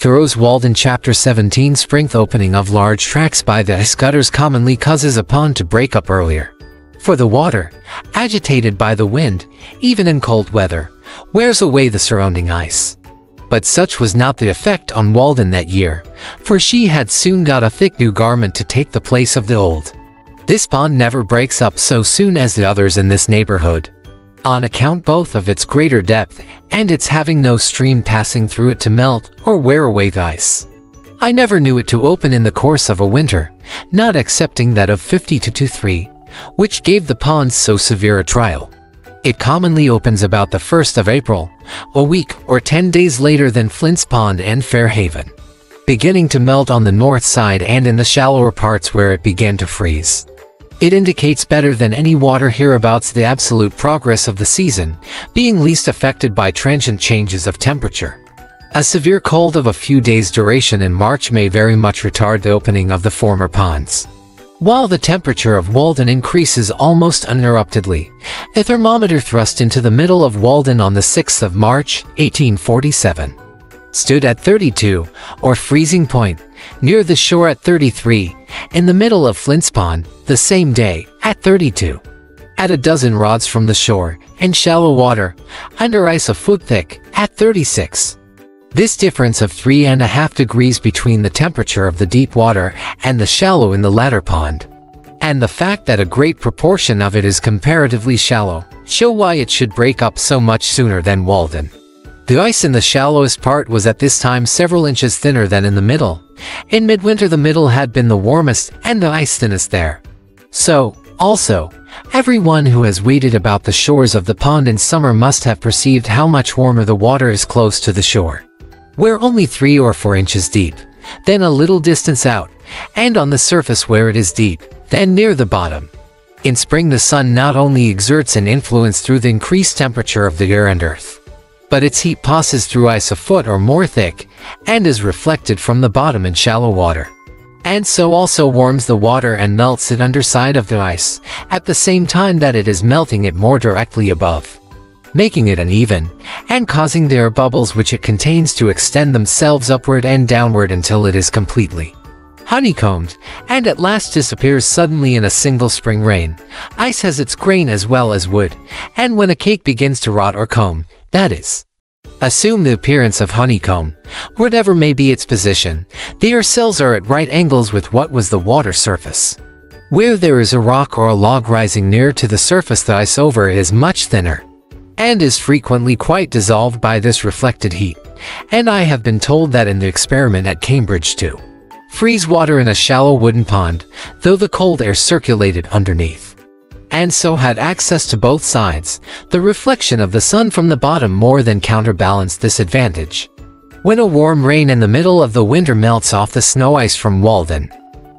Thoreau's Walden Chapter 17 Strength opening of large tracts by the ice gutters commonly causes a pond to break up earlier. For the water, agitated by the wind, even in cold weather, wears away the surrounding ice. But such was not the effect on Walden that year, for she had soon got a thick new garment to take the place of the old. This pond never breaks up so soon as the others in this neighborhood, on account both of its greater depth and its having no stream passing through it to melt or wear away the ice. I never knew it to open in the course of a winter, not excepting that of 50–3, which gave the pond so severe a trial. It commonly opens about the 1st of April, a week or 10 days later than Flint's Pond and Fairhaven, beginning to melt on the north side and in the shallower parts where it began to freeze. It indicates better than any water hereabouts the absolute progress of the season, being least affected by transient changes of temperature. A severe cold of a few days' duration in March may very much retard the opening of the former ponds. While the temperature of Walden increases almost uninterruptedly, a thermometer thrust into the middle of Walden on the 6th of March, 1847, stood at 32, or freezing point, near the shore at 33, in the middle of Flint's Pond, the same day, at 32. At a dozen rods from the shore, in shallow water, under ice a foot thick, at 36. This difference of 3½ degrees between the temperature of the deep water and the shallow in the latter pond, and the fact that a great proportion of it is comparatively shallow, show why it should break up so much sooner than Walden. The ice in the shallowest part was at this time several inches thinner than in the middle. In midwinter the middle had been the warmest and the ice thinnest there. So, also, everyone who has waded about the shores of the pond in summer must have perceived how much warmer the water is close to the shore, where only 3 or 4 inches deep, then a little distance out, and on the surface where it is deep, then near the bottom. In spring the sun not only exerts an influence through the increased temperature of the air and earth, but its heat passes through ice a foot or more thick, and is reflected from the bottom in shallow water, and so also warms the water and melts it underside of the ice, at the same time that it is melting it more directly above, making it uneven, and causing the air bubbles which it contains to extend themselves upward and downward until it is completely honeycombed, and at last disappears suddenly in a single spring rain. Ice has its grain as well as wood, and when a cake begins to rot or comb, that is, assume the appearance of honeycomb, whatever may be its position, the air cells are at right angles with what was the water surface. Where there is a rock or a log rising near to the surface, the ice over it is much thinner, and is frequently quite dissolved by this reflected heat, and I have been told that in the experiment at Cambridge to freeze water in a shallow wooden pond, though the cold air circulated underneath, and so had access to both sides, the reflection of the sun from the bottom more than counterbalanced this advantage. When a warm rain in the middle of the winter melts off the snow ice from Walden,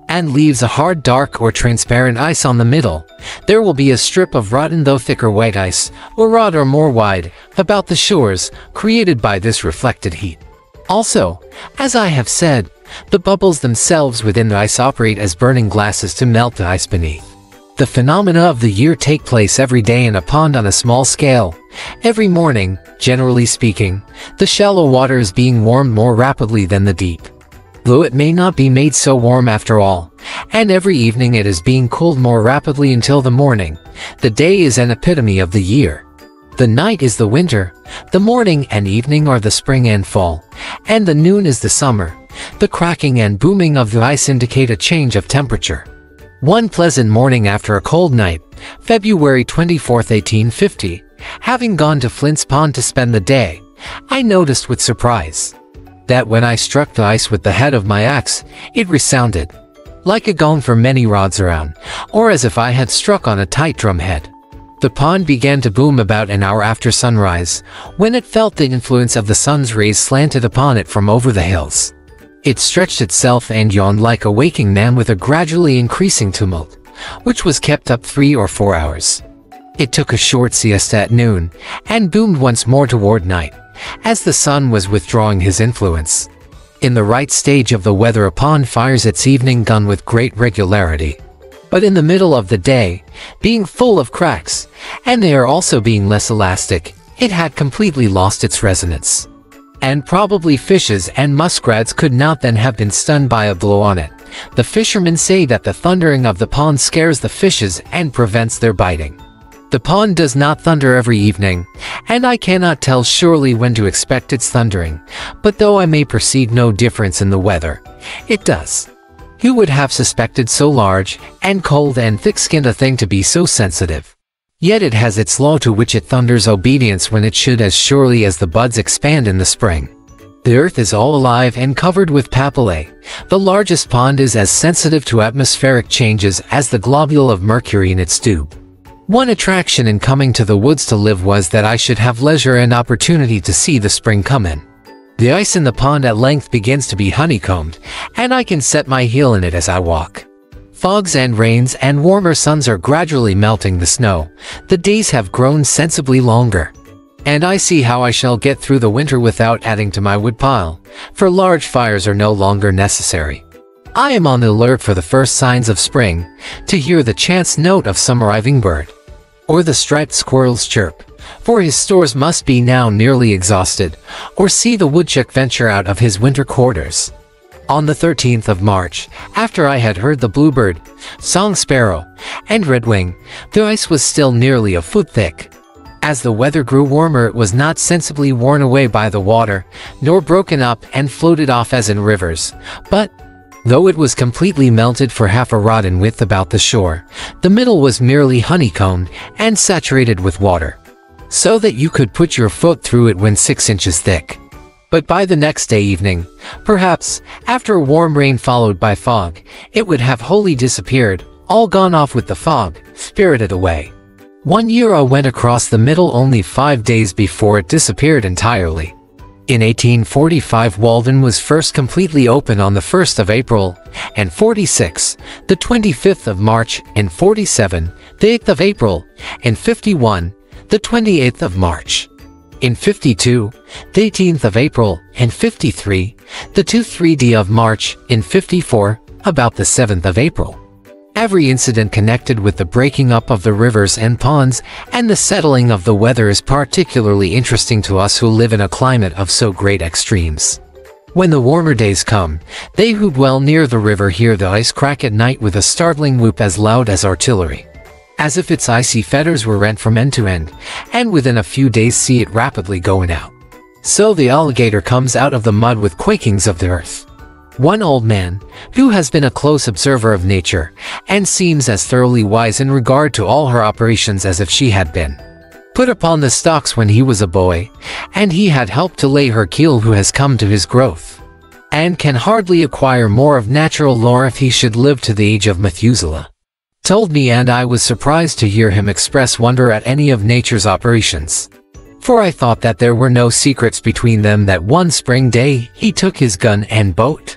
and leaves a hard dark or transparent ice on the middle, there will be a strip of rotten though thicker white ice, or rod or more wide, about the shores, created by this reflected heat. Also, as I have said, the bubbles themselves within the ice operate as burning glasses to melt the ice beneath. The phenomena of the year take place every day in a pond on a small scale. Every morning, generally speaking, the shallow water is being warmed more rapidly than the deep, though it may not be made so warm after all, and every evening it is being cooled more rapidly until the morning. The day is an epitome of the year. The night is the winter, the morning and evening are the spring and fall, and the noon is the summer. The cracking and booming of the ice indicate a change of temperature. One pleasant morning after a cold night, February 24, 1850, having gone to Flint's Pond to spend the day, I noticed with surprise that when I struck the ice with the head of my axe, it resounded like a gong for many rods around, or as if I had struck on a tight drum head. The pond began to boom about an hour after sunrise, when it felt the influence of the sun's rays slanted upon it from over the hills. It stretched itself and yawned like a waking man with a gradually increasing tumult, which was kept up 3 or 4 hours. It took a short siesta at noon, and boomed once more toward night, as the sun was withdrawing his influence. In the right stage of the weather a pond fires its evening gun with great regularity, but in the middle of the day, being full of cracks, and the air also being less elastic, it had completely lost its resonance. And probably fishes and muskrats could not then have been stunned by a blow on it. The fishermen say that the thundering of the pond scares the fishes and prevents their biting. The pond does not thunder every evening, and I cannot tell surely when to expect its thundering, but though I may perceive no difference in the weather, it does. Who would have suspected so large, and cold and thick-skinned a thing to be so sensitive? Yet it has its law to which it thunders obedience when it should, as surely as the buds expand in the spring. The earth is all alive and covered with papillae. The largest pond is as sensitive to atmospheric changes as the globule of mercury in its tube. One attraction in coming to the woods to live was that I should have leisure and opportunity to see the spring come in. The ice in the pond at length begins to be honeycombed, and I can set my heel in it as I walk. Fogs and rains and warmer suns are gradually melting the snow. The days have grown sensibly longer. And I see how I shall get through the winter without adding to my woodpile, for large fires are no longer necessary. I am on the alert for the first signs of spring, to hear the chance note of some arriving bird, or the striped squirrel's chirp, for his stores must be now nearly exhausted, or see the woodchuck venture out of his winter quarters. On the 13th of March, after I had heard the bluebird, song sparrow, and redwing, the ice was still nearly a foot thick. As the weather grew warmer, it was not sensibly worn away by the water, nor broken up and floated off as in rivers, but, though it was completely melted for half a rod in width about the shore, the middle was merely honeycombed and saturated with water, so that you could put your foot through it when 6 inches thick. But by the next day evening, perhaps, after a warm rain followed by fog, it would have wholly disappeared, all gone off with the fog, spirited away. One year I went across the middle only 5 days before it disappeared entirely. In 1845 Walden was first completely open on the 1st of April, and 46, the 25th of March, and 47, the 8th of April, and 51, the 28th of March. In 52, the 18th of April, and 53, the 2-3d of March, in 54, about the 7th of April. Every incident connected with the breaking up of the rivers and ponds and the settling of the weather is particularly interesting to us who live in a climate of so great extremes. When the warmer days come, they who dwell near the river hear the ice crack at night with a startling whoop as loud as artillery, as if its icy fetters were rent from end to end, and within a few days see it rapidly going out. So the alligator comes out of the mud with quakings of the earth. One old man, who has been a close observer of nature, and seems as thoroughly wise in regard to all her operations as if she had been put upon the stocks when he was a boy, and he had helped to lay her keel, who has come to his growth, and can hardly acquire more of natural lore if he should live to the age of Methuselah, told me, and I was surprised to hear him express wonder at any of nature's operations. For I thought that there were no secrets between them, that one spring day he took his gun and boat,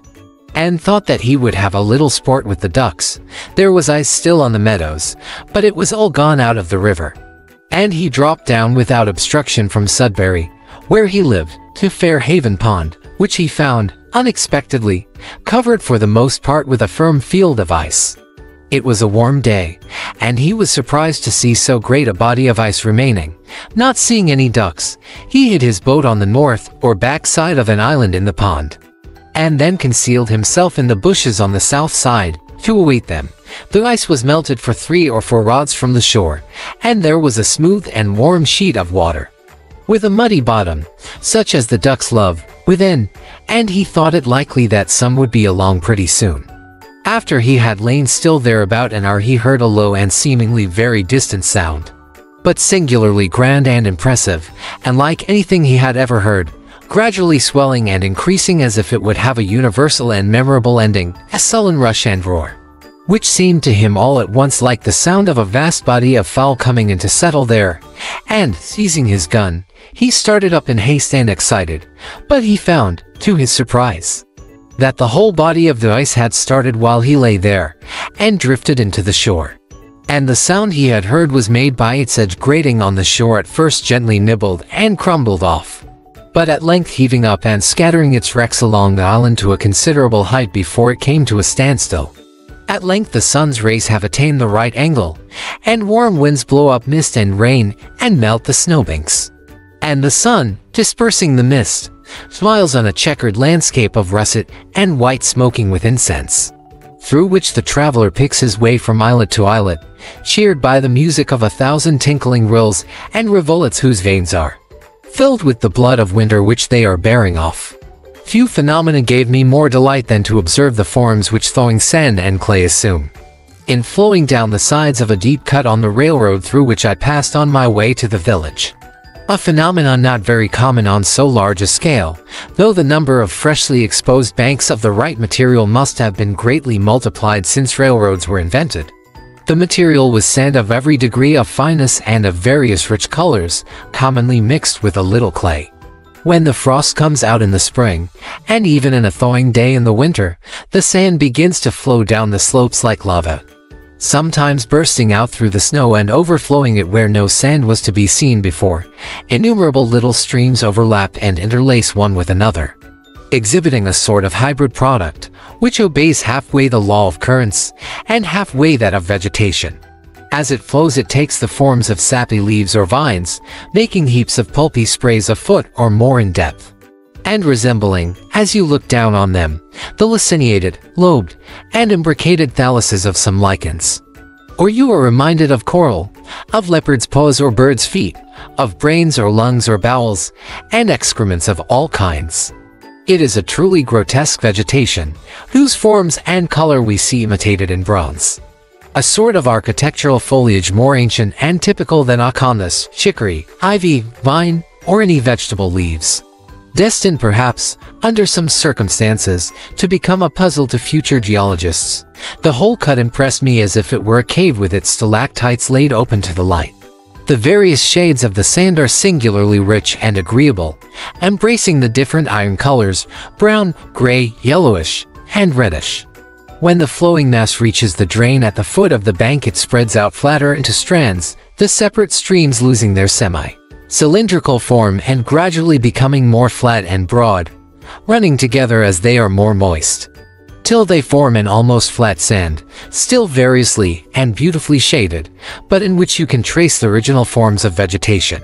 and thought that he would have a little sport with the ducks. There was ice still on the meadows, but it was all gone out of the river, and he dropped down without obstruction from Sudbury, where he lived, to Fair Haven Pond, which he found, unexpectedly, covered for the most part with a firm field of ice. It was a warm day, and he was surprised to see so great a body of ice remaining. Not seeing any ducks, he hid his boat on the north or back side of an island in the pond, and then concealed himself in the bushes on the south side, to await them. The ice was melted for 3 or 4 rods from the shore, and there was a smooth and warm sheet of water, with a muddy bottom, such as the ducks love, within, and he thought it likely that some would be along pretty soon. After he had lain still there about an hour, he heard a low and seemingly very distant sound, but singularly grand and impressive, and like anything he had ever heard, gradually swelling and increasing as if it would have a universal and memorable ending, a sullen rush and roar, which seemed to him all at once like the sound of a vast body of fowl coming in to settle there, and, seizing his gun, he started up in haste and excited, but he found, to his surprise, that the whole body of the ice had started while he lay there, and drifted into the shore. And the sound he had heard was made by its edge grating on the shore, at first gently nibbled and crumbled off, but at length heaving up and scattering its wrecks along the island to a considerable height before it came to a standstill. At length the sun's rays have attained the right angle, and warm winds blow up mist and rain, and melt the snowbanks. And the sun, dispersing the mist, smiles on a checkered landscape of russet and white smoking with incense, through which the traveler picks his way from islet to islet, cheered by the music of 1,000 tinkling rills and rivulets whose veins are filled with the blood of winter which they are bearing off. Few phenomena gave me more delight than to observe the forms which thawing sand and clay assume, in flowing down the sides of a deep cut on the railroad through which I passed on my way to the village. A phenomenon not very common on so large a scale, though the number of freshly exposed banks of the right material must have been greatly multiplied since railroads were invented. The material was sand of every degree of fineness and of various rich colors, commonly mixed with a little clay. When the frost comes out in the spring, and even in a thawing day in the winter, the sand begins to flow down the slopes like lava, sometimes bursting out through the snow and overflowing it where no sand was to be seen before. Innumerable little streams overlap and interlace one with another, exhibiting a sort of hybrid product, which obeys halfway the law of currents, and halfway that of vegetation. As it flows it takes the forms of sappy leaves or vines, making heaps of pulpy sprays a foot or more in depth, and resembling, as you look down on them, the laciniated, lobed, and imbricated thalluses of some lichens. Or you are reminded of coral, of leopard's paws or bird's feet, of brains or lungs or bowels, and excrements of all kinds. It is a truly grotesque vegetation, whose forms and color we see imitated in bronze. A sort of architectural foliage more ancient and typical than acanthus, chicory, ivy, vine, or any vegetable leaves. Destined perhaps, under some circumstances, to become a puzzle to future geologists, the whole cut impressed me as if it were a cave with its stalactites laid open to the light. The various shades of the sand are singularly rich and agreeable, embracing the different iron colors, brown, gray, yellowish, and reddish. When the flowing mass reaches the drain at the foot of the bank it spreads out flatter into strands, the separate streams losing their semi-cylindrical form and gradually becoming more flat and broad, running together as they are more moist, till they form an almost flat sand, still variously and beautifully shaded, but in which you can trace the original forms of vegetation.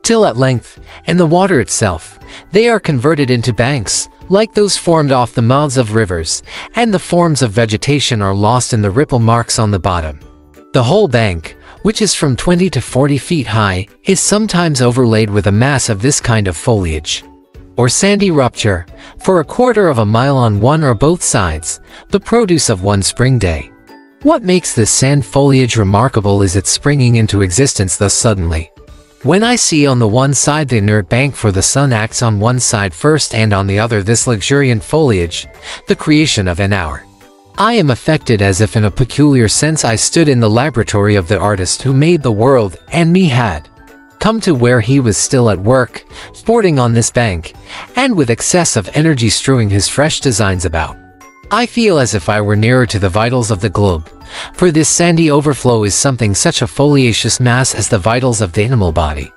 Till at length, in the water itself, they are converted into banks, like those formed off the mouths of rivers, and the forms of vegetation are lost in the ripple marks on the bottom. The whole bank, which is from 20 to 40 feet high, is sometimes overlaid with a mass of this kind of foliage, or sandy rupture, for a quarter of a mile on one or both sides, the produce of one spring day. What makes this sand foliage remarkable is its springing into existence thus suddenly. When I see on the one side the inert bank, for the sun acts on one side first and on the other this luxuriant foliage, the creation of an hour, I am affected as if in a peculiar sense I stood in the laboratory of the artist who made the world and me had come to where he was still at work, sporting on this bank, and with excess of energy strewing his fresh designs about. I feel as if I were nearer to the vitals of the globe, for this sandy overflow is something such a foliaceous mass as the vitals of the animal body.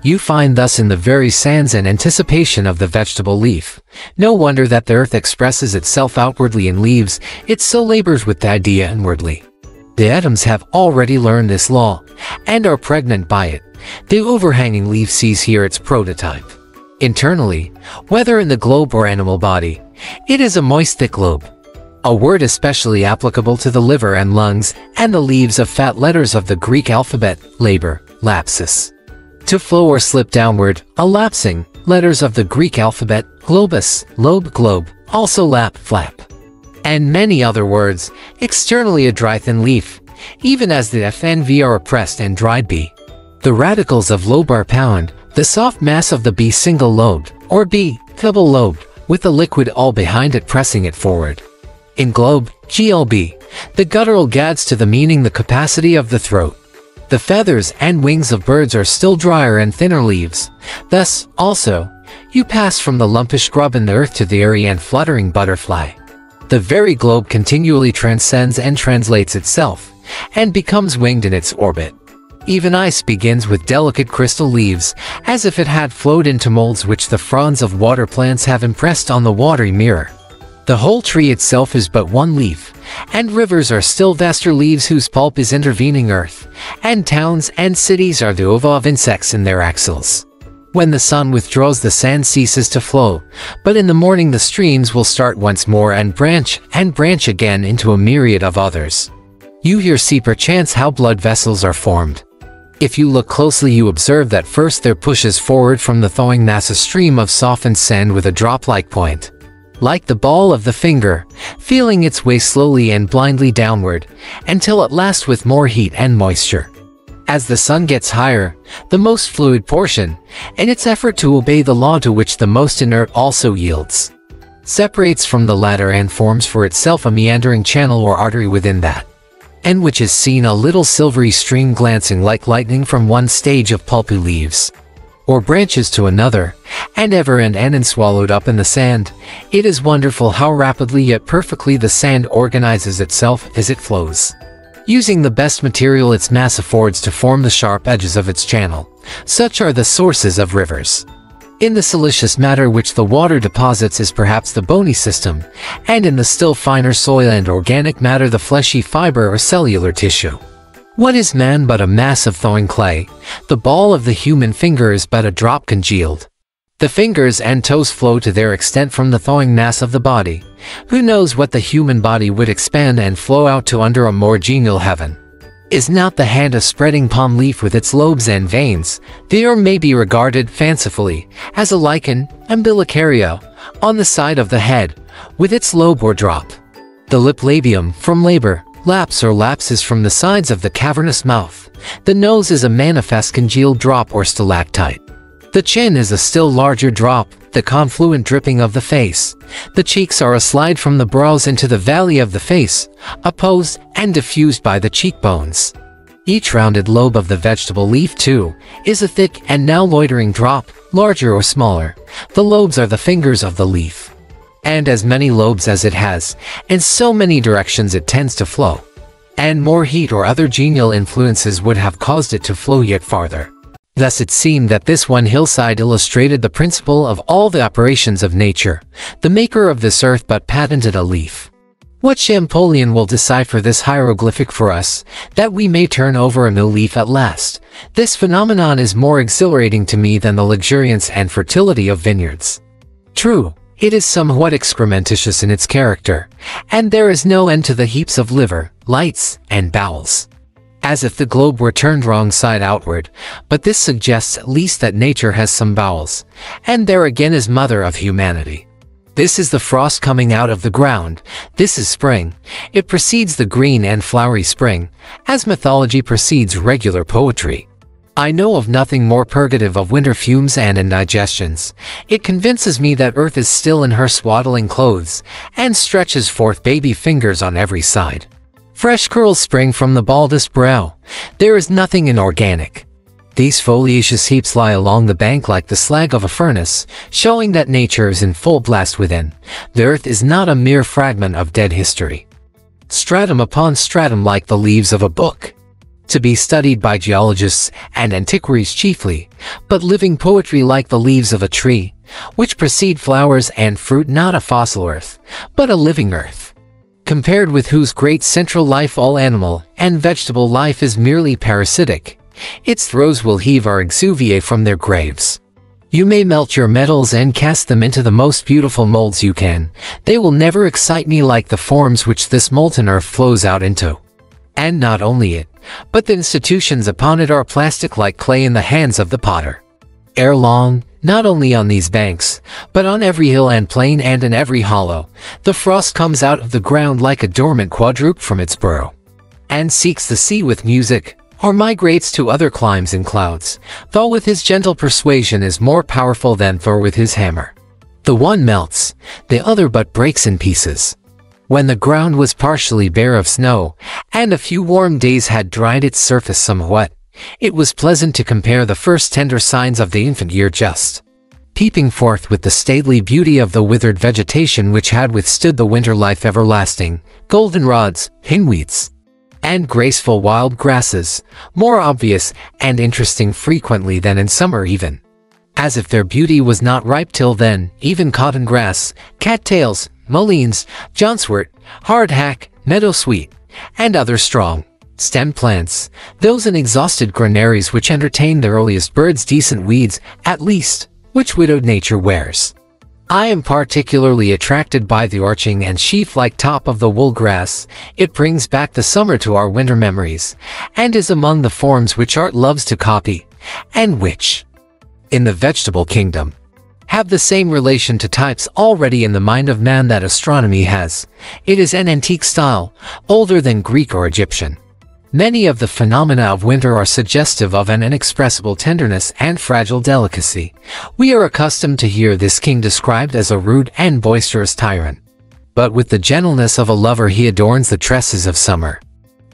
You find thus in the very sands an anticipation of the vegetable leaf. No wonder that the earth expresses itself outwardly in leaves, it so labors with the idea inwardly. The atoms have already learned this law, and are pregnant by it. The overhanging leaf sees here its prototype. Internally, whether in the globe or animal body, it is a moist thick globe, a word especially applicable to the liver and lungs, and the leaves of fat letters of the Greek alphabet, labor, lapsus. To flow or slip downward, a lapsing, letters of the Greek alphabet, globus, lobe, globe, also lap, flap. And many other words, externally a dry thin leaf, even as the FNV are a pressed and dried B. The radicals of lobe are pound, the soft mass of the B single-lobed, or B, double-lobed, with the liquid all behind it pressing it forward. In globe, GLB, the guttural gads to the meaning the capacity of the throat. The feathers and wings of birds are still drier and thinner leaves. Thus, also, you pass from the lumpish grub in the earth to the airy and fluttering butterfly. The very globe continually transcends and translates itself, and becomes winged in its orbit. Even ice begins with delicate crystal leaves, as if it had flowed into molds which the fronds of water plants have impressed on the watery mirror. The whole tree itself is but one leaf, and rivers are still vaster leaves whose pulp is intervening earth, and towns and cities are the ova of insects in their axils. When the sun withdraws, the sand ceases to flow, but in the morning the streams will start once more and branch again into a myriad of others. You here see perchance how blood vessels are formed. If you look closely, you observe that first there pushes forward from the thawing mass a stream of softened sand with a drop-like point, like the ball of the finger, feeling its way slowly and blindly downward, until at last with more heat and moisture. As the sun gets higher, the most fluid portion, in its effort to obey the law to which the most inert also yields, separates from the latter and forms for itself a meandering channel or artery within that, and which is seen a little silvery stream glancing like lightning from one stage of pulpy leaves, or branches to another, and ever and anon swallowed up in the sand. It is wonderful how rapidly yet perfectly the sand organizes itself as it flows, using the best material its mass affords to form the sharp edges of its channel. Such are the sources of rivers. In the siliceous matter which the water deposits is perhaps the bony system, and in the still finer soil and organic matter the fleshy fiber or cellular tissue. What is man but a mass of thawing clay? The ball of the human finger is but a drop congealed. The fingers and toes flow to their extent from the thawing mass of the body. Who knows what the human body would expand and flow out to under a more genial heaven? Is not the hand a spreading palm leaf with its lobes and veins? The ear may be regarded fancifully as a lichen, umbilicaria, on the side of the head, with its lobe or drop. The lip labium, from labor, laps or lapses from the sides of the cavernous mouth. The nose is a manifest congealed drop or stalactite. The chin is a still larger drop, the confluent dripping of the face. The cheeks are a slide from the brows into the valley of the face, opposed and diffused by the cheekbones. Each rounded lobe of the vegetable leaf, too, is a thick and now loitering drop, larger or smaller. The lobes are the fingers of the leaf, and as many lobes as it has, in so many directions it tends to flow, and more heat or other genial influences would have caused it to flow yet farther. Thus it seemed that this one hillside illustrated the principle of all the operations of nature. The maker of this earth but patented a leaf. What Champollion will decipher this hieroglyphic for us, that we may turn over a new leaf at last? This phenomenon is more exhilarating to me than the luxuriance and fertility of vineyards. True, it is somewhat excrementitious in its character, and there is no end to the heaps of liver, lights, and bowels, as if the globe were turned wrong side outward, but this suggests at least that nature has some bowels, and there again is mother of humanity. This is the frost coming out of the ground. This is spring. It precedes the green and flowery spring, as mythology precedes regular poetry. I know of nothing more purgative of winter fumes and indigestions. It convinces me that earth is still in her swaddling clothes, and stretches forth baby fingers on every side. Fresh curls spring from the baldest brow. There is nothing inorganic. These foliaceous heaps lie along the bank like the slag of a furnace, showing that nature is in full blast within. The earth is not a mere fragment of dead history, stratum upon stratum like the leaves of a book, to be studied by geologists and antiquaries chiefly, but living poetry like the leaves of a tree, which precede flowers and fruit, not a fossil earth, but a living earth, compared with whose great central life all animal and vegetable life is merely parasitic. Its throes will heave or exuviate from their graves. You may melt your metals and cast them into the most beautiful molds you can. They will never excite me like the forms which this molten earth flows out into. And not only it, but the institutions upon it are plastic like clay in the hands of the potter. Ere long, not only on these banks, but on every hill and plain and in every hollow, the frost comes out of the ground like a dormant quadruped from its burrow, and seeks the sea with music, or migrates to other climes in clouds. Though with his gentle persuasion is more powerful than Thor with his hammer. The one melts, the other but breaks in pieces. When the ground was partially bare of snow, and a few warm days had dried its surface somewhat, it was pleasant to compare the first tender signs of the infant year just peeping forth with the stately beauty of the withered vegetation which had withstood the winter life everlasting, goldenrods, pinweeds, and graceful wild grasses, more obvious and interesting frequently than in summer even, as if their beauty was not ripe till then. Even cotton grass, cattails, mulleins, johnswort, hardhack, meadowsweet, and other strong, stem plants, those in exhausted granaries which entertain the earliest birds, decent weeds, at least, which widowed nature wears. I am particularly attracted by the arching and sheaf-like top of the wool grass. It brings back the summer to our winter memories, and is among the forms which art loves to copy, and which, in the vegetable kingdom, have the same relation to types already in the mind of man that astronomy has. It is an antique style, older than Greek or Egyptian. Many of the phenomena of winter are suggestive of an inexpressible tenderness and fragile delicacy. We are accustomed to hear this king described as a rude and boisterous tyrant. But with the gentleness of a lover he adorns the tresses of summer.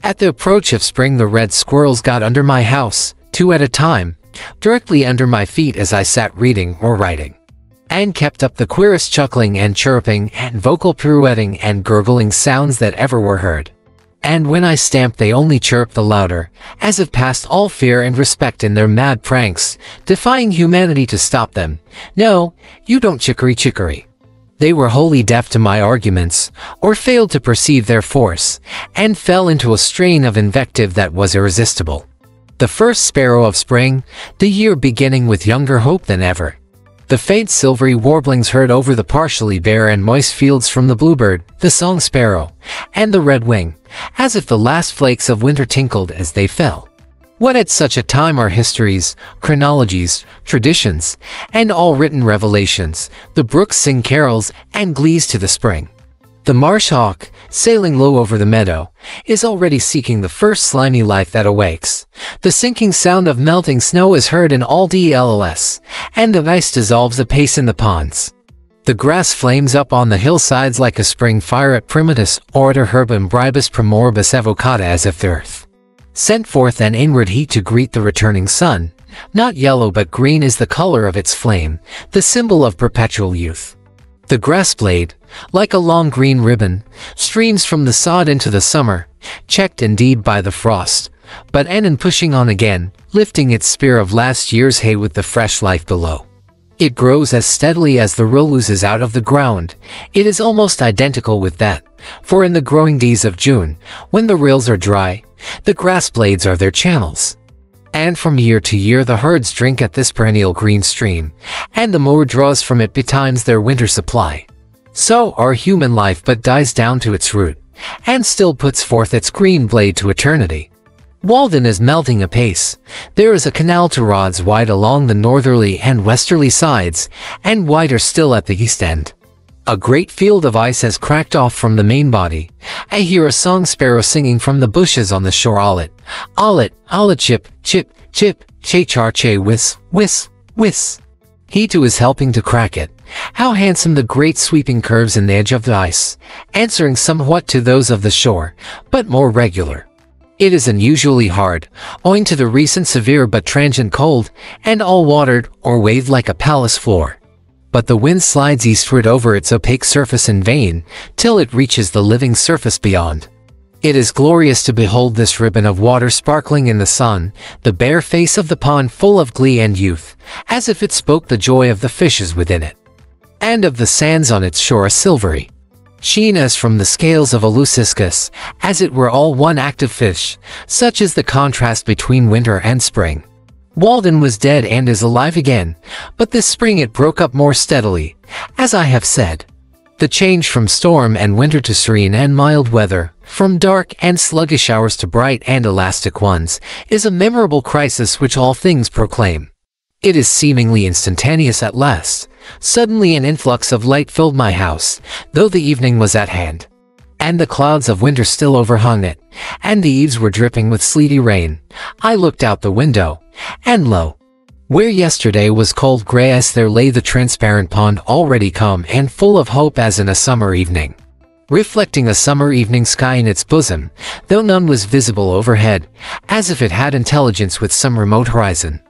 At the approach of spring the red squirrels got under my house, 2 at a time, directly under my feet as I sat reading or writing, and kept up the queerest chuckling and chirruping and vocal pirouetting and gurgling sounds that ever were heard. And when I stamped they only chirped the louder, as if past all fear and respect in their mad pranks, defying humanity to stop them. No, you don't chicory. They were wholly deaf to my arguments, or failed to perceive their force, and fell into a strain of invective that was irresistible. The first sparrow of spring, the year beginning with younger hope than ever. The faint silvery warblings heard over the partially bare and moist fields from the bluebird, the song sparrow, and the redwing, as if the last flakes of winter tinkled as they fell. What at such a time are histories, chronologies, traditions, and all written revelations? The brooks sing carols and glees to the spring. The marsh hawk, sailing low over the meadow, is already seeking the first slimy life that awakes. The sinking sound of melting snow is heard in all DLLS, and the ice dissolves apace in the ponds. The grass flames up on the hillsides like a spring fire at primitus order herbum bribus primoribus evocata, as if the earth sent forth an inward heat to greet the returning sun. Not yellow but green is the color of its flame, the symbol of perpetual youth. The grass blade, like a long green ribbon, streams from the sod into the summer, checked indeed by the frost, but in pushing on again, lifting its spear of last year's hay with the fresh life below. It grows as steadily as the rill oozes out of the ground. It is almost identical with that, for in the growing days of June, when the rills are dry, the grass blades are their channels. And from year to year the herds drink at this perennial green stream, and the mower draws from it betimes their winter supply. So our human life but dies down to its root, and still puts forth its green blade to eternity. Walden is melting apace. There is a canal 2 rods wide along the northerly and westerly sides, and wider still at the east end. A great field of ice has cracked off from the main body. I hear a song sparrow singing from the bushes on the shore. Ollet, chip, chip, chip, che-char che whis, whis, whis. He too is helping to crack it. How handsome the great sweeping curves in the edge of the ice, answering somewhat to those of the shore, but more regular. It is unusually hard, owing to the recent severe but transient cold, and all watered or waved like a palace floor. But the wind slides eastward over its opaque surface in vain, till it reaches the living surface beyond. It is glorious to behold this ribbon of water sparkling in the sun, the bare face of the pond full of glee and youth, as if it spoke the joy of the fishes within it, and of the sands on its shore a silvery sheen as from the scales of a luciscus, as it were all one active fish. Such is the contrast between winter and spring. Walden was dead and is alive again, but this spring it broke up more steadily, as I have said. The change from storm and winter to serene and mild weather, from dark and sluggish hours to bright and elastic ones, is a memorable crisis which all things proclaim. It is seemingly instantaneous at last. Suddenly an influx of light filled my house, though the evening was at hand, and the clouds of winter still overhung it, and the eaves were dripping with sleety rain. I looked out the window, and lo! Where yesterday was cold gray ice there lay the transparent pond, already calm and full of hope as in a summer evening, reflecting a summer evening sky in its bosom, though none was visible overhead, as if it had intelligence with some remote horizon.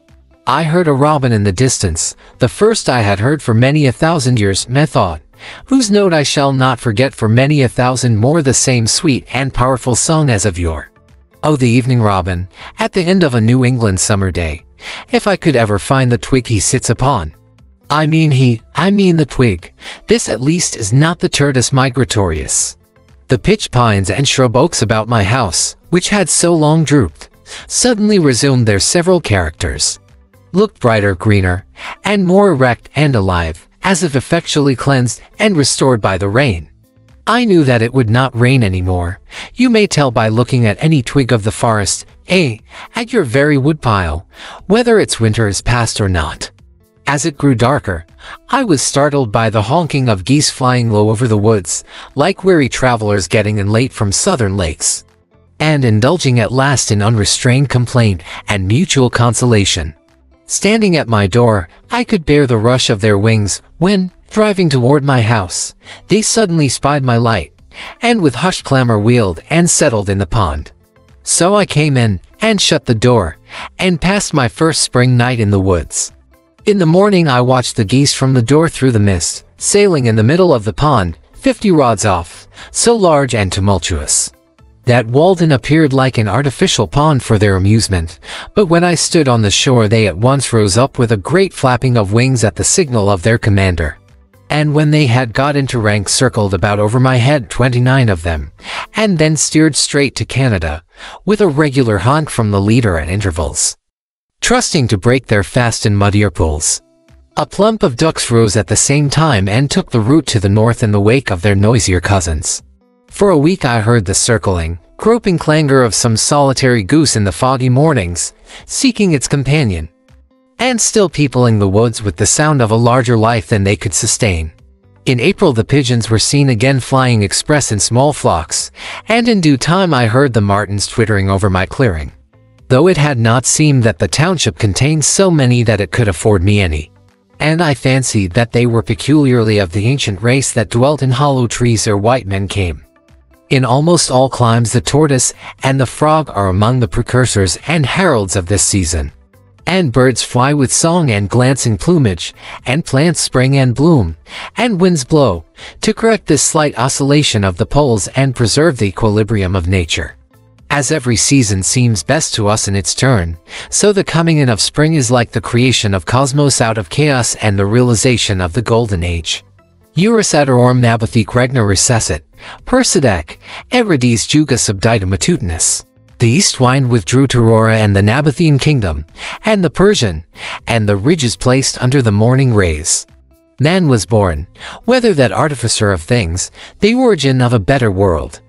I heard a robin in the distance, the first I had heard for many 1,000 years, methought, whose note I shall not forget for many 1,000 more, the same sweet and powerful song as of yore. Oh, the evening robin, at the end of a New England summer day, if I could ever find the twig he sits upon. I mean the twig. This at least is not the Turdus migratorius. The pitch pines and shrub oaks about my house, which had so long drooped, suddenly resumed their several characters, looked brighter, greener, and more erect and alive, as if effectually cleansed and restored by the rain. I knew that it would not rain anymore. You may tell by looking at any twig of the forest, at your very woodpile, whether its winter is past or not. As it grew darker, I was startled by the honking of geese flying low over the woods, like weary travelers getting in late from southern lakes, and indulging at last in unrestrained complaint and mutual consolation. Standing at my door, I could bear the rush of their wings when, driving toward my house, they suddenly spied my light, and with hushed clamor wheeled and settled in the pond. So I came in and shut the door, and passed my first spring night in the woods. In the morning I watched the geese from the door through the mist, sailing in the middle of the pond, 50 rods off, so large and tumultuous that Walden appeared like an artificial pond for their amusement, but when I stood on the shore they at once rose up with a great flapping of wings at the signal of their commander. And when they had got into rank circled about over my head 29 of them, and then steered straight to Canada, with a regular honk from the leader at intervals, trusting to break their fast in muddier pools. A plump of ducks rose at the same time and took the route to the north in the wake of their noisier cousins. For a week I heard the circling, groping clangor of some solitary goose in the foggy mornings, seeking its companion, and still peopling the woods with the sound of a larger life than they could sustain. In April the pigeons were seen again flying express in small flocks, and in due time I heard the martins twittering over my clearing, though it had not seemed that the township contained so many that it could afford me any. And I fancied that they were peculiarly of the ancient race that dwelt in hollow trees ere white men came. In almost all climes the tortoise and the frog are among the precursors and heralds of this season. And birds fly with song and glancing plumage, and plants spring and bloom, and winds blow, to correct this slight oscillation of the poles and preserve the equilibrium of nature. As every season seems best to us in its turn, so the coming in of spring is like the creation of cosmos out of chaos and the realization of the golden age. Juris adorum nabathec regna recessit, persidec, eridis juga subdita matutinus. The east wind withdrew to Aurora and the Nabathean kingdom, and the Persian, and the ridges placed under the morning rays. Man was born, whether that artificer of things, the origin of a better world,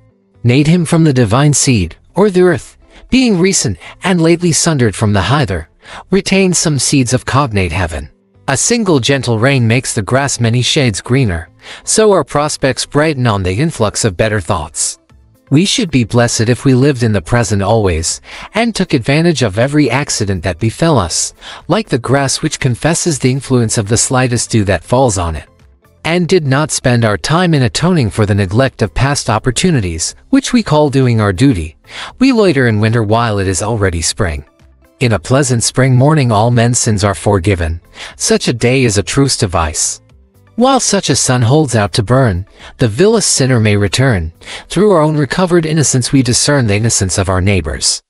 made him from the divine seed, or the earth, being recent and lately sundered from the hither, retains some seeds of cognate heaven. A single gentle rain makes the grass many shades greener, so our prospects brighten on the influx of better thoughts. We should be blessed if we lived in the present always, and took advantage of every accident that befell us, like the grass which confesses the influence of the slightest dew that falls on it, and did not spend our time in atoning for the neglect of past opportunities, which we call doing our duty. We loiter in winter while it is already spring. In a pleasant spring morning all men's sins are forgiven. Such a day is a truce to vice. While such a sun holds out to burn, the vilest sinner may return. Through our own recovered innocence we discern the innocence of our neighbors.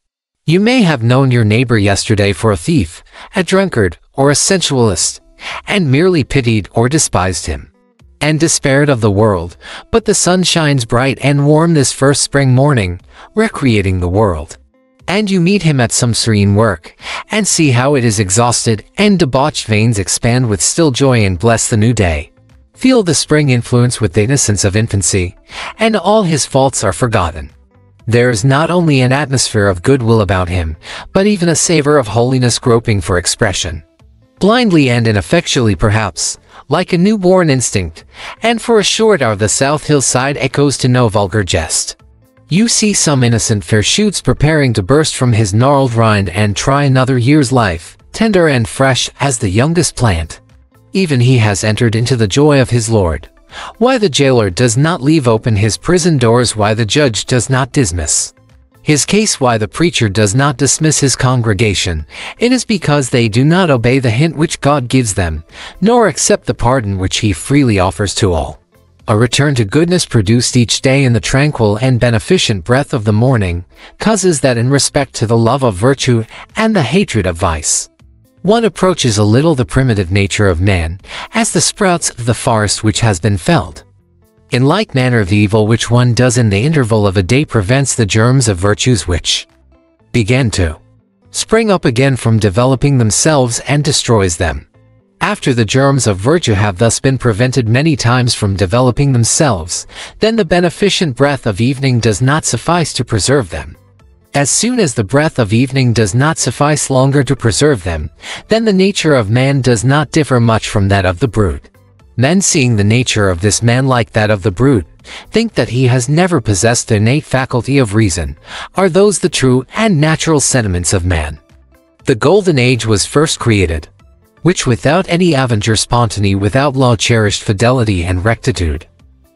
You may have known your neighbor yesterday for a thief, a drunkard, or a sensualist, and merely pitied or despised him, and despaired of the world, but the sun shines bright and warm this first spring morning, recreating the world. And you meet him at some serene work, and see how it is exhausted, and debauched veins expand with still joy and bless the new day. Feel the spring influence with the innocence of infancy, and all his faults are forgotten. There is not only an atmosphere of goodwill about him, but even a savor of holiness groping for expression. Blindly and ineffectually perhaps, like a newborn instinct, and for a short hour the south hillside echoes to no vulgar jest. You see some innocent fair shoots preparing to burst from his gnarled rind and try another year's life, tender and fresh as the youngest plant. Even he has entered into the joy of his Lord. Why the jailer does not leave open his prison doors, why the judge does not dismiss his case, why the preacher does not dismiss his congregation, it is because they do not obey the hint which God gives them, nor accept the pardon which he freely offers to all. A return to goodness produced each day in the tranquil and beneficent breath of the morning, causes that in respect to the love of virtue and the hatred of vice, one approaches a little the primitive nature of man, as the sprouts of the forest which has been felled. In like manner the evil which one does in the interval of a day prevents the germs of virtues which begin to spring up again from developing themselves and destroys them. After the germs of virtue have thus been prevented many times from developing themselves, then the beneficent breath of evening does not suffice to preserve them. As soon as the breath of evening does not suffice longer to preserve them, then the nature of man does not differ much from that of the brute. Men, seeing the nature of this man like that of the brute, think that he has never possessed the innate faculty of reason. Are those the true and natural sentiments of man? The golden age was first created, which without any avenger spontane, without law cherished fidelity and rectitude.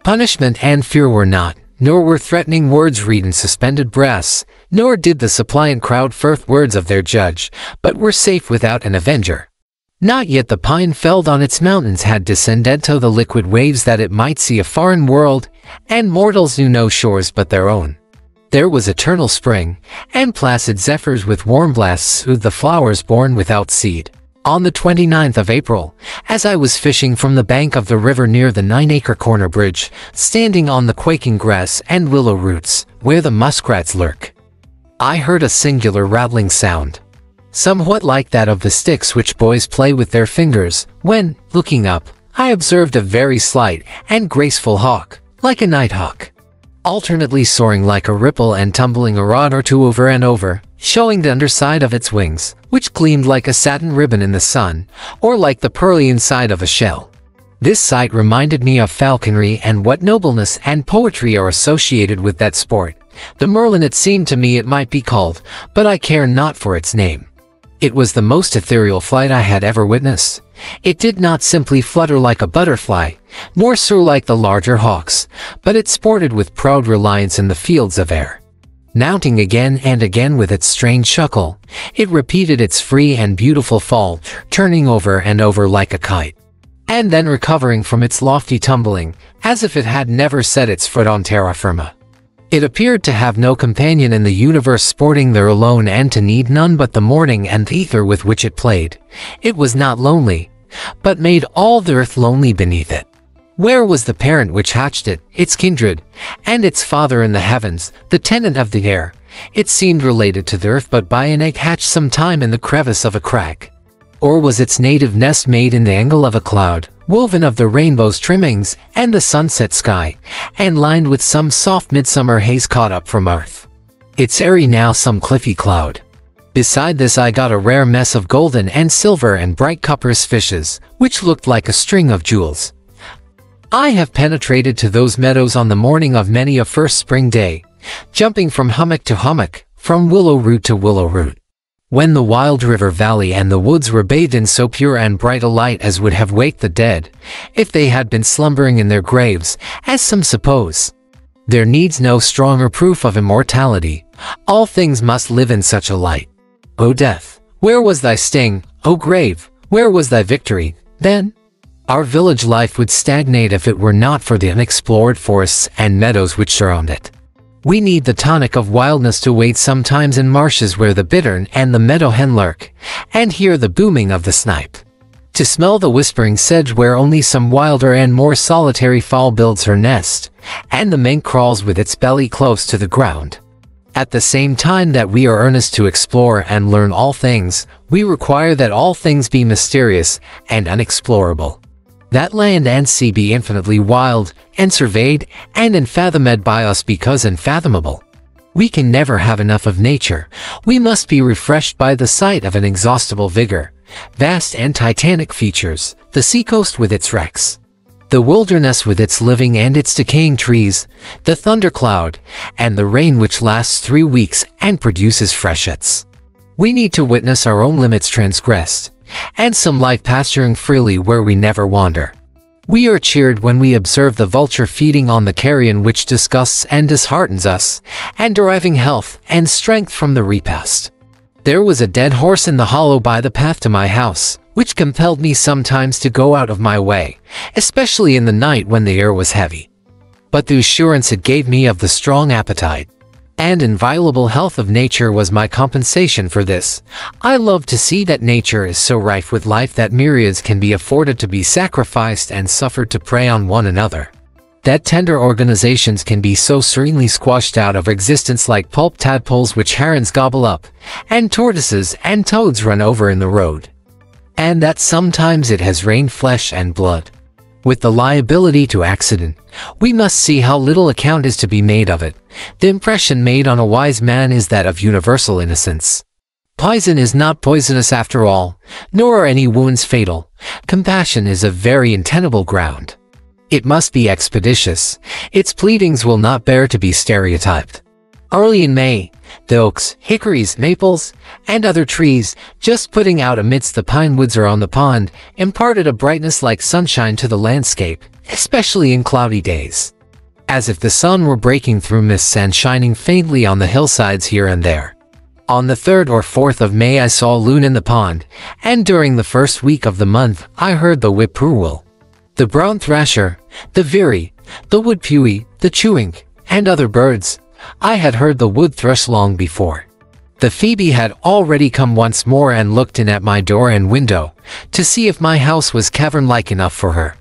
Punishment and fear were not, nor were threatening words read in suspended breaths, nor did the suppliant crowd forth words of their judge, but were safe without an avenger. Not yet the pine felled on its mountains had descended to the liquid waves that it might see a foreign world, and mortals knew no shores but their own. There was eternal spring, and placid zephyrs with warm blasts soothed the flowers born without seed. On the 29th of April, as I was fishing from the bank of the river near the 9-acre corner bridge, standing on the quaking grass and willow roots, where the muskrats lurk, I heard a singular rattling sound, somewhat like that of the sticks which boys play with their fingers, when, looking up, I observed a very slight and graceful hawk, like a nighthawk, alternately soaring like a ripple and tumbling a rod or two over and over, showing the underside of its wings, which gleamed like a satin ribbon in the sun, or like the pearly inside of a shell. This sight reminded me of falconry and what nobleness and poetry are associated with that sport. The merlin it seemed to me it might be called, but I care not for its name. It was the most ethereal flight I had ever witnessed. It did not simply flutter like a butterfly, nor soar like the larger hawks, but it sported with proud reliance in the fields of air. Mounting again and again with its strange chuckle, it repeated its free and beautiful fall, turning over and over like a kite, and then recovering from its lofty tumbling, as if it had never set its foot on terra firma. It appeared to have no companion in the universe, sporting there alone, and to need none but the morning and the ether with which it played. It was not lonely, but made all the earth lonely beneath it. Where was the parent which hatched it, its kindred, and its father in the heavens, the tenant of the air? It seemed related to the earth but by an egg hatched some time in the crevice of a crag. Or was its native nest made in the angle of a cloud, woven of the rainbow's trimmings and the sunset sky, and lined with some soft midsummer haze caught up from earth? Its eyrie now some cliffy cloud. Beside this I got a rare mess of golden and silver and bright cuprous fishes, which looked like a string of jewels. I have penetrated to those meadows on the morning of many a first spring day, jumping from hummock to hummock, from willow root to willow root, when the wild river valley and the woods were bathed in so pure and bright a light as would have waked the dead, if they had been slumbering in their graves, as some suppose. There needs no stronger proof of immortality. All things must live in such a light. O death, where was thy sting? O grave, where was thy victory, then? Our village life would stagnate if it were not for the unexplored forests and meadows which surround it. We need the tonic of wildness to wait sometimes in marshes where the bittern and the meadow hen lurk, and hear the booming of the snipe. To smell the whispering sedge where only some wilder and more solitary fowl builds her nest, and the mink crawls with its belly close to the ground. At the same time that we are earnest to explore and learn all things, we require that all things be mysterious and unexplorable. That land and sea be infinitely wild, and surveyed, and unfathomed by us because unfathomable. We can never have enough of nature. We must be refreshed by the sight of an inexhaustible vigor, vast and titanic features, the seacoast with its wrecks, the wilderness with its living and its decaying trees, the thundercloud, and the rain which lasts 3 weeks and produces freshets. We need to witness our own limits transgressed, and some life pasturing freely where we never wander. We are cheered when we observe the vulture feeding on the carrion which disgusts and disheartens us, and deriving health and strength from the repast. There was a dead horse in the hollow by the path to my house, which compelled me sometimes to go out of my way, especially in the night when the air was heavy. But the assurance it gave me of the strong appetite and inviolable health of nature was my compensation for this. I love to see that nature is so rife with life that myriads can be afforded to be sacrificed and suffered to prey on one another. that tender organizations can be so serenely squashed out of existence like pulp tadpoles which herons gobble up, and tortoises and toads run over in the road. And that sometimes it has rained flesh and blood. With the liability to accident, we must see how little account is to be made of it. The impression made on a wise man is that of universal innocence. Poison is not poisonous after all, nor are any wounds fatal. Compassion is a very untenable ground. It must be expeditious. Its pleadings will not bear to be stereotyped. Early in May, the oaks, hickories, maples, and other trees, just putting out amidst the pine woods or on the pond, imparted a brightness like sunshine to the landscape, especially in cloudy days. As if the sun were breaking through mists and shining faintly on the hillsides here and there. On the 3rd or 4th of May I saw a loon in the pond, and during the first week of the month I heard the whippoorwill, the brown thrasher, the veery, the wood pewee, the chewink, and other birds. I had heard the wood thrush long before. The phoebe had already come once more and looked in at my door and window, to see if my house was cavern-like enough for her.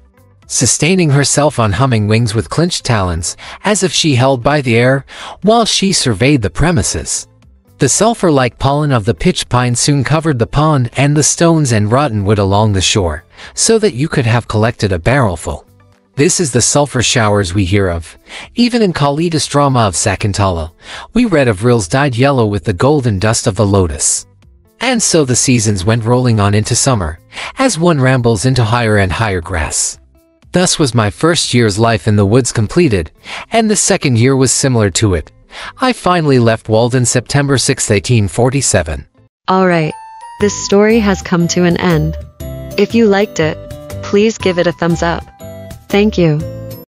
Sustaining herself on humming wings with clenched talons, as if she held by the air, while she surveyed the premises. The sulphur-like pollen of the pitch pine soon covered the pond and the stones and rotten wood along the shore, so that you could have collected a barrelful. This is the sulphur showers we hear of. Even in Kalidas drama of Sakuntala, we read of rills dyed yellow with the golden dust of the lotus. And so the seasons went rolling on into summer, as one rambles into higher and higher grass. Thus was my first year's life in the woods completed, and the second year was similar to it. I finally left Walden September 6, 1847. Alright, this story has come to an end. If you liked it, please give it a thumbs up. Thank you.